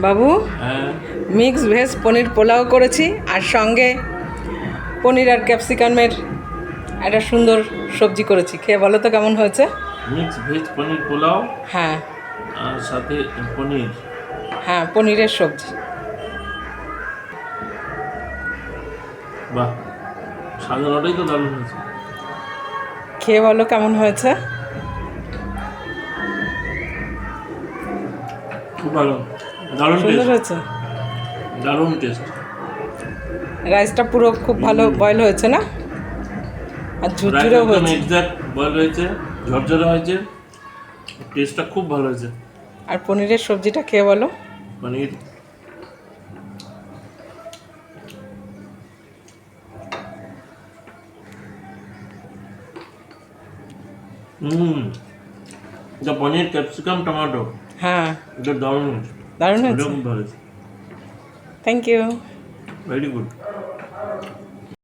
বাবু হ্যাঁ mix veg পনির পোলাও করেছি আর সঙ্গে পনির আর ক্যাপসিকামের একটা সুন্দর সবজি করেছি। খেয়ে বলো তো কেমন হয়েছে? মিক্স ভেজ পনির পোলাও হ্যাঁ আর সাথে পনির। হ্যাঁ, পনিরের সবজি। বাহ, সাজানোটাই তো দারুণ হয়েছে। খেয়ে বলো কেমন হয়েছে? খুব ভালো, দারুণ সুন্দর টেস্ট, হয়েছে। দারুণ টেস্ট। রাইসটা পুরো খুব ভালো বয়েল হয়েছে না? আর ঝুরঝুরেও একদম হয়েছে। এক্সাক্ট বয়েল হয়েছে, ঝরঝরে হয়েছে, টেস্টটা খুব ভালো হয়েছে। আর পনিরের সবজিটা খেয়ে বলো। পনির হুম, এটা পনির ক্যাপসিকাম টমেটো, হ্যাঁ, এটা দারুণ হয়েছে, দারুণ এটা হয়েছে। খুব ভালো হয়েছে, থ্যাংক ইউ। Very good.